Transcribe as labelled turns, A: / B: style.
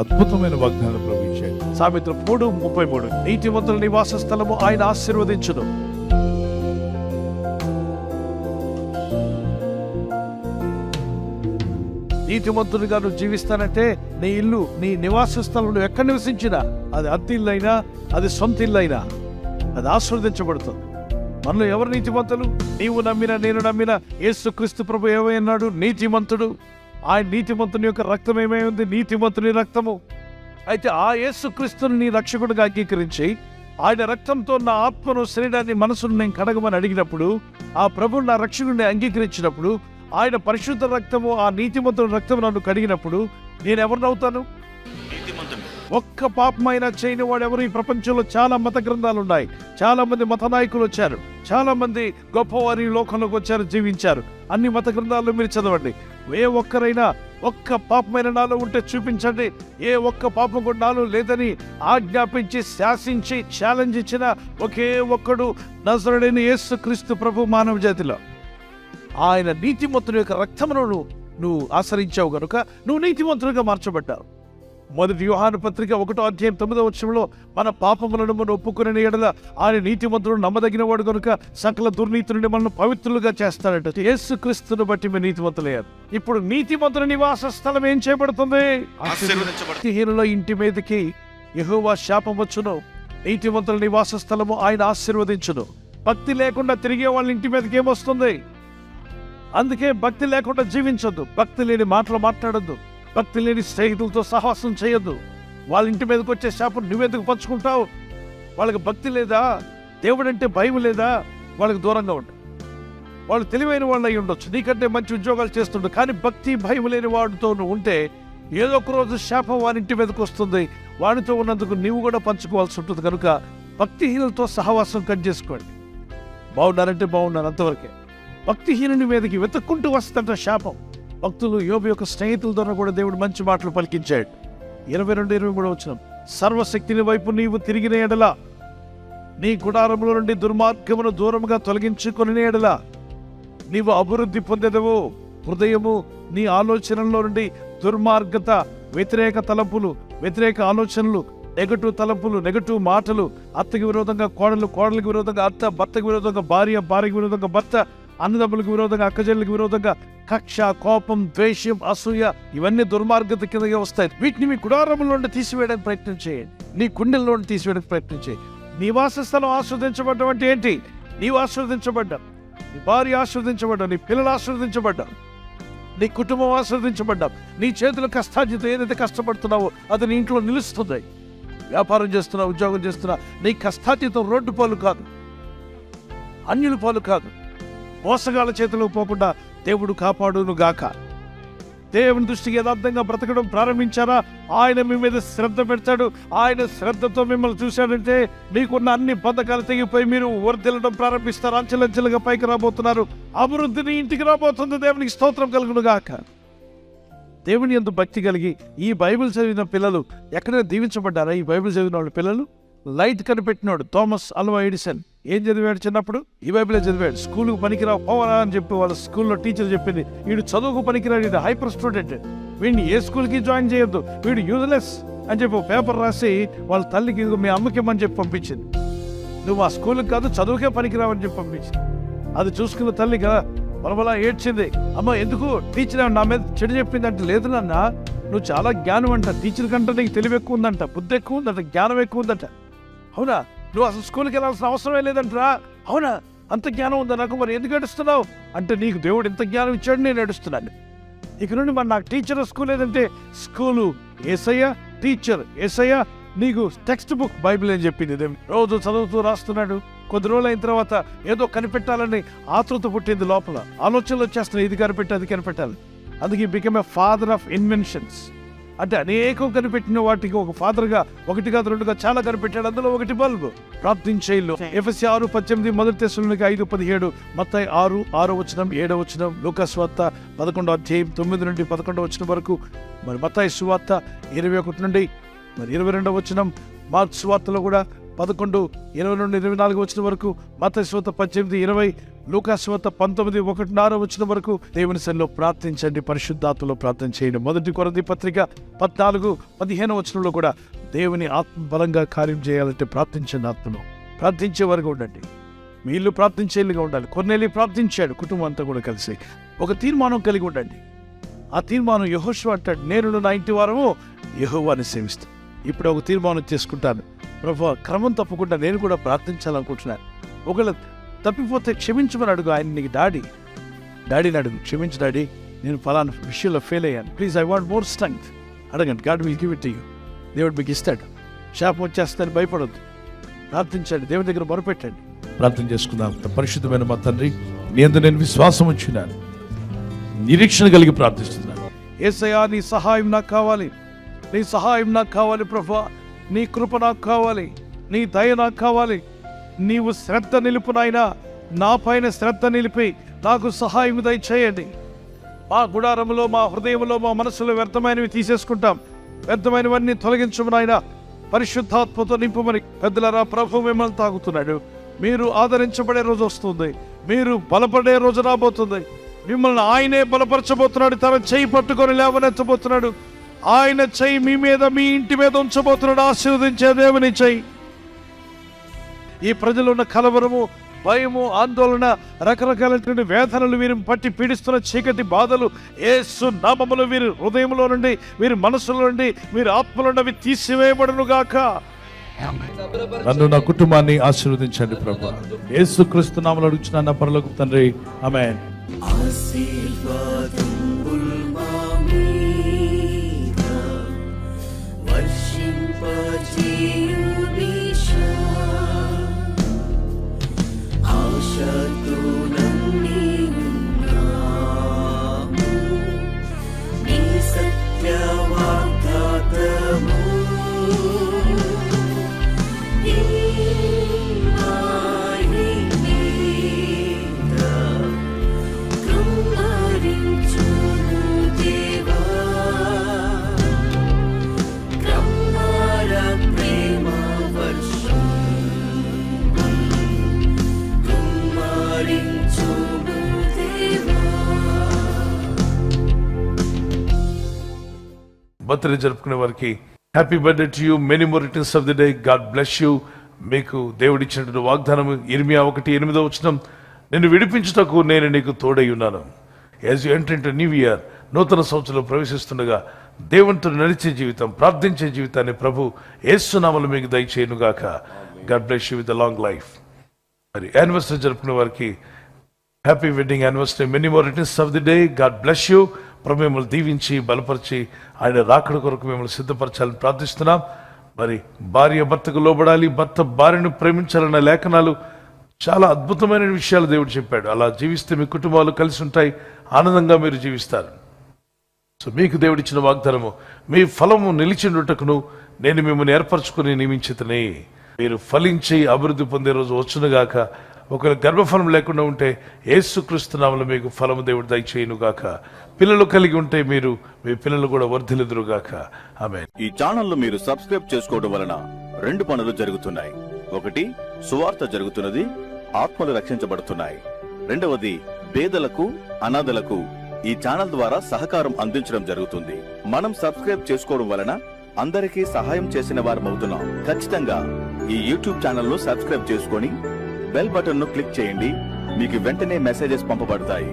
A: అద్భుతమైన వాగ్దానం ప్రవహించాడు. సామెతలు 3:33, నీతిమంతుల నివాస స్థలము ఆయన ఆశీర్వదించును. నీతిమంతుడిగా నువ్వు జీవిస్తానంటే నీ ఇల్లు, నీ నివాస స్థలంలో ఎక్కడ నివసించినా, అది అద్దె ఇల్లు అయినా, అది సొంత ఇల్లు అయినా, అది ఆశీర్వదించబడుతుంది. మనలో ఎవరు నీతిమంతులు? నీవు నమ్మిన, నేను నమ్మిన యేసుక్రీస్తు ప్రభు ఏమన్నాడు? నీతిమంతుడు. ఆయన నీతిమంతుని యొక్క రక్తం ఏమై ఉంది? నీతిమంతుని రక్తము. అయితే ఆ యేసుక్రీస్తుని నీ రక్షకుడిగా అంగీకరించి ఆయన రక్తంతో నా ఆత్మను, శరీరాన్ని, మనసును నేను కడగమని అడిగినప్పుడు, ఆ ప్రభు నా రక్షకుడిని అంగీకరించినప్పుడు, ఆయన పరిశుద్ధ రక్తము, ఆ నీతిమంతుని రక్తము నన్ను కడిగినప్పుడు నేను ఎవరినవుతాను? ఒక్క పాపమైనా చేయని వాడు ఎవరు? ఈ ప్రపంచంలో చాలా మత గ్రంథాలు ఉన్నాయి, చాలా మంది మత నాయకులు వచ్చారు, చాలా మంది గొప్పవారి లోకంలోకి వచ్చారు, జీవించారు. అన్ని మత గ్రంథాల్లో మీరు చదవండి. ఏ ఒక్కరైనా ఒక్క పాపమైన నాలో ఉంటే చూపించండి. ఏ ఒక్క పాపం కూడా నాలో లేదని ఆజ్ఞాపించి, శాసించి, ఛాలెంజ్ ఇచ్చిన ఒకే ఒక్కడు నజరేయుడైన యేసుక్రీస్తు ప్రభు మానవ జాతిలో. ఆయన నీతిమంతుని యొక్క రక్తమును నువ్వు ఆశ్రయించావు కనుక నువ్వు నీతిమంతునిగా మార్చబడ్డావు. మొదటి యోహాను పత్రిక 1:9 మన పాపములను మనం ఒప్పుకునే ఎడల ఆయన నీతిమంతుడు, నమ్మదగిన వాడు కనుక సకల దుర్నీతి నుండి మనల్ని పవిత్రులుగా చేస్తాడట. యేసుక్రీస్తును బట్టి మీరు నీతిమంతులయ్యారు. ఇప్పుడు నీతిమంతుని నివాస స్థలం ఏం చేయబడుతుంది? భక్తిహీనుల ఇంటి మీదకి యెహోవా శాపం వచ్చును, నీతిమంతుల నివాస స్థలము ఆయన ఆశీర్వదించును. భక్తి లేకుండా తిరిగే వాళ్ళ ఇంటి మీదకి ఏమొస్తుంది? అందుకే భక్తి లేకుండా జీవించొద్దు, భక్తి లేని మాటలు మాట్లాడొద్దు, భక్తి లేని స్నేహితులతో సహవాసం చేయొద్దు. వాళ్ళ ఇంటి మీదకి వచ్చే శాపం నువ్వెందుకు పంచుకుంటావు? వాళ్ళకి భక్తి లేదా? దేవుడంటే భయం లేదా? వాళ్ళకి దూరంగా ఉండు. వాళ్ళు తెలివైన వాళ్ళు అయి ఉండొచ్చు, నీకంటే మంచి ఉద్యోగాలు చేస్తుండడు, కానీ భక్తి భయం లేని వాడితో నువ్వు ఉంటే ఏదో ఒక రోజు శాపం వారి ఇంటి మీదకి వస్తుంది. వాడితో ఉన్నందుకు నీవు కూడా పంచుకోవాల్సి ఉంటుంది. కనుక భక్తిహీనులతో సహవాసం కట్ చేసుకోండి. బాగున్నారంటే బాగున్నారు, అంతవరకే. భక్తిహీనుని మీదకి వెతుక్కుంటూ వస్తుంట శాపం. భక్తులు యోబు యొక్క స్నేహితుల ద్వారా కూడా దేవుడు మంచి మాటలు పలికించాడు. 22-23 సర్వశక్తిని వైపు నీవు తిరిగిన ఎడల, నీ గుడారముల నుండి దుర్మార్గమును దూరముగా తొలగించుకొని ఎడల నీవు అభివృద్ధి పొందెదవు. హృదయము నీ ఆలోచనల్లో నుండి దుర్మార్గత, వ్యతిరేక తలంపులు, వ్యతిరేక ఆలోచనలు, నెగటివ్ తలంపులు, నెగటివ్ మాటలు, అత్తకి విరోధంగా కోడలు, కోడలికి విరోధంగా అత్త, భర్తకి విరోధంగా భార్య, భార్యకి విరోధంగా భర్త, అన్నదమ్ములకు విరోధంగా, అక్కజల్లికి విరోధంగా కక్ష, కోపం, ద్వేషం, అసూయ, ఇవన్నీ దుర్మార్గత కిందగా వస్తాయి. వీటిని మీ గుడారముల నుండి తీసివేయడానికి ప్రయత్నం చేయండి, నీ గుండెల్లో నుండి తీసివేయడానికి ప్రయత్నం చేయండి. నివాస స్థలం ఆస్వాదించబడ్డం అంటే ఏంటి? నీవు ఆస్వాదించబడ్డావు, నీ భార్య ఆస్వాదించబడ్డావు, నీ పిల్లలు ఆస్వాదించబడ్డావు, నీ కుటుంబం ఆస్వాదించబడ్డావు. నీ చేతుల కష్టార్జితం ఏదైతే కష్టపడుతున్నావో అది నీ ఇంట్లో నిలుస్తుంది. వ్యాపారం చేస్తున్నా, ఉద్యోగం చేస్తున్నా, నీ కష్టార్జితం రోడ్డు పాలు కాదు, అన్యుల పాలు కాదు. మోసగాళ్ళ చేతులకు పోకుండా దేవుడు కాపాడును గాక. దేవుని దృష్టికి యథార్థంగా బ్రతకడం ప్రారంభించారా, ఆయన మీ మీద శ్రద్ధ పెడతాడు. ఆయన శ్రద్ధతో మిమ్మల్ని చూశాడంటే మీకున్న అన్ని బంధకాలు తెగిపోయి మీరు వర్ధిల్లడం ప్రారంభిస్తారు. అంచెలంచెలుగా పైకి రాబోతున్నారు. అభివృద్ధిని ఇంటికి రాబోతుంది. దేవునికి స్తోత్రం కలుగును గాక. దేవుని యందు భక్తి కలిగి ఈ బైబిల్ చదివిన పిల్లలు ఎక్కడైనా దీవించబడ్డారా? ఈ బైబిల్ చదివిన వాళ్ళు పిల్లలు, లైట్ కనిపెట్టినాడు థామస్ అల్వా ఎడిసన్ ఏం చదివాడు? చిన్నప్పుడు ఈ బైబిలే చదివాడు. స్కూల్కు పనికిరావు పోవరా అని చెప్పి వాళ్ళ స్కూల్లో టీచర్ చెప్పింది, వీడు చదువుకు పనికిరాడు, వీడు హైపర్ స్టూడెంట్, వీడిని ఏ స్కూల్కి జాయిన్ చేయొద్దు, వీడు యూజ్లెస్ అని చెప్పి పేపర్ రాసి వాళ్ళ తల్లికి మీ అమ్మకిమ్మని చెప్పి పంపించింది. నువ్వు ఆ స్కూల్కి కాదు చదువుకే పనికిరావని చెప్పి పంపించింది. అది చూసుకున్న తల్లి కదా బలబలా ఏడ్చింది. అమ్మ ఎందుకు టీచర్ నా మీద చెడు చెప్పింది అంటే, లేదు నాన్న నువ్వు చాలా జ్ఞానం అంట, టీచర్ కంటే నీకు తెలివి ఎక్కువ ఉందంట, బుద్ధి ఎక్కువ ఉందంట, జ్ఞానం ఎక్కువ ఉందంట. అవునా? నువ్వు అసలు స్కూల్కి వెళ్ళాల్సిన అవసరమే లేదంటరా. అవునా? అంత జ్ఞానం ఉందా నాకు? మరి ఎందుకు ఏడుస్తున్నావు అంటే, నీకు దేవుడు ఎంత జ్ఞానం ఇచ్చాడు, నేను ఏడుస్తున్నాను. ఇక నుండి మరి నాకు టీచర్ స్కూల్ ఏదంటే, స్కూలు యేసయ్య, టీచర్ యేసయ్య, నీకు టెక్స్ట్ బుక్ బైబిల్ అని చెప్పింది. రోజు చదువుతూ రాస్తున్నాడు. కొద్ది రోజులు అయిన తర్వాత ఏదో కనిపెట్టాలని ఆతృత పుట్టింది లోపల, ఆలోచనలు వచ్చేస్తున్నాయి, ఇది కనిపెట్టి అది కనిపెట్టాలి. అందుకే become a father of inventions. అంటే అనేకం కనిపెట్టిన వాటికి ఒక ఫాదర్గా, ఒకటి కాదు రెండుగా చాలా కనిపెట్టాడు. అందులో ఒకటి బల్బు. ప్రార్థించేయిల్లో ఎఫెసీ 6:18, మొదటి తెస్సలోనికై 5:17, మత్తయి 6:6, 7, లూకా సువార్త 11:9-11 వరకు, మరి మత్తయి సువార్త 21 నుండి 22 మార్క్స్ సువార్తలో కూడా 11:20-24 వరకు, మత్తయి సువార్త 18:20, లూకాసు వార్త 19:1-6 వరకు దేవుని సన్నిధిలో ప్రార్థించండి, పరిశుద్ధాత్మలో ప్రార్థన చేయండి. 1 కొరింథీ పత్రిక 14-15 కూడా దేవుని ఆత్మ బలంగా కార్యం చేయాలంటే ప్రార్థించండి. ఆత్మలో ప్రార్థించే వరకు ఉండండి. మీ ఇల్లు ప్రార్థించేలుగా ఉండాలి. కొర్నేలి ప్రార్థించాడు, కుటుంబం అంతా కూడా కలిసి. ఒక తీర్మానం కలిగి ఉండండి. ఆ తీర్మానం యెహోషువ అంటాడు, నేను నా ఇంటి వారము యెహోవాని సేవిస్తాను. ఇప్పుడు ఒక తీర్మానం చేసుకుంటాను, ప్రభువా క్రమం తప్పకుండా నేను కూడా ప్రార్థించాలనుకుంటున్నాను. ఒకవేళ తప్పిపోతే క్షమించమని అడుగు. ఆయన నీకు డాడీని అడుగు, క్షమించు డాడీ, నేను ఫలానా విషయంలో ఫెయిల్ అయ్యాను, please I want more strength అడగండి. God will give it to you. దేవుడు మీకు ఇస్తాడు. శాపం వచ్చేస్తాను భయపడొద్దు, ప్రార్థించండి, దేవుని దగ్గర మొరపెట్టండి. ప్రార్థన చేసుకుందాం. పరిశుద్ధమైన మా తండ్రి, నీ యందు నేను విశ్వాసం ఉంచున్నాను, నిరీక్షణ కలిగి ప్రార్థిస్తున్నాను. యేసయ్యా నీ సహాయం నాకు కావాలి, నీ సహాయం నాకు కావాలి ప్రభువా, నీ కృప నాకు కావాలి, నీ దయ నాకు కావాలి. నీవు శ్రద్ధ నిలుపు నాయనా, నా పైన శ్రద్ధ నిలిపి నాకు సహాయం దయచేయండి. మా గుడారంలో, మా హృదయంలో, మా మనసులో వ్యర్థమైనవి తీసేసుకుంటాం, వ్యర్థమైనవన్నీ తొలగించము నాయనా. పరిశుద్ధాత్మతో నింపమని పెద్దలరా, ప్రభు మిమ్మల్ని తాగుతున్నాడు. మీరు ఆదరించబడే రోజు వస్తుంది, మీరు బలపడే రోజు రాబోతుంది. మిమ్మల్ని ఆయనే బలపరచబోతున్నాడు, తన చెయ్యి పట్టుకొని లేవనెత్తబోతున్నాడు. ఆయన చెయ్యి మీ మీద, మీ ఇంటి మీద ఉంచబోతున్నాడు. ఆశీర్వదించే దేవుని చెయ్యి. ఈ ప్రజలు ఉన్న కలవరము, భయము, ఆందోళన, రకరకాలైనటువంటి వేదనలు, వీరు పట్టి పీడిస్తున్న చీకటి బాధలు యేసు నామములో వీరి హృదయంలో నుండి, వీరి మనసులో నుండి, వీరి ఆత్మలో నుండి తీసివేయబడును గాక. నన్ను, నా కుటుంబాన్ని ఆశీర్వదించండి ప్రభువా. యేసుక్రీస్తు నామములో అడుగుచున్నాను నా పరలోకపు తండ్రి, ఆమేన్. బర్త్డే జరుపుకునే వారికి happy birthday to you, many more returns of the day, God bless you. మీకు దేవుడు ఇచ్చినటువంటి వాగ్దానం ఇర్మియా 1:8 నిన్ను విడిపించుటకు నేను నీకు తోడై ఉన్నాను. As you enter into new year, నూతన సంవత్సరంలో ప్రవేశిస్తుండగా దేవునితో నడిచే జీవితం, ప్రార్థించే జీవితాన్ని ప్రభు యేసు నామములో మీకు దయచేయును గాక. God bless you with long life. మరి యానివర్సరీ జరుపుకునే వారికి happy wedding anniversary, many more returns of the day, God bless you. ప్రభు మిమ్మల్ని దీవించి బలపరిచి ఆయన రాకడ కొరకు మిమ్మల్ని సిద్ధపరచాలని ప్రార్థిస్తున్నాం. మరి భార్య భర్తకు లోబడాలి, భర్త భార్యను ప్రేమించాలన్న లేఖనాలు చాలా అద్భుతమైన విషయాలు దేవుడు చెప్పాడు. అలా జీవిస్తే మీ కుటుంబాలు కలిసి ఉంటాయి, ఆనందంగా మీరు జీవిస్తారు. సో మీకు దేవుడిచ్చిన వాగ్దానము, మీ ఫలము నిలిచిండుటకును నేను మిమ్మల్ని ఏర్పరచుకుని నియమించితనే. మీరు ఫలించి అభివృద్ధి పొందే రోజు వచ్చునుగాక. ఒకవేళ గర్భఫలం లేకుండా ఉంటే యేసుక్రీస్తు నామములో మీకు ఫలము దేవుడు దయచేయునుగాక. పిల్లలు కలిగి ఉంటే మీరు, మీ పిల్లలు కూడా వర్ధిల్లుదురుగాక. ఆమేన్.
B: ఈ ఛానల్ మీరు సబ్స్క్రైబ్ చేసుకోవడం వలన 2 పనులు జరుగుతున్నాయి. ఒకటి, సువార్త జరుగుతున్నది, ఆత్మలు రక్షించబడుతున్నాయి. రెండవది, పేదలకు, అనాథలకు ఈ ఛానల్ ద్వారా సహకారం అందించడం జరుగుతుంది. మనం సబ్స్క్రైబ్ చేసుకోవడం వలన అందరికీ సహాయం చేసిన వారం అవుతున్నాం. ఖచ్చితంగా ఈ యూట్యూబ్ ఛానల్ ను సబ్స్క్రైబ్ చేసుకొని బెల్ బటన్ ను క్లిక్ చేయండి. మీకు వెంటనే మెసేజెస్ పంపబడతాయి.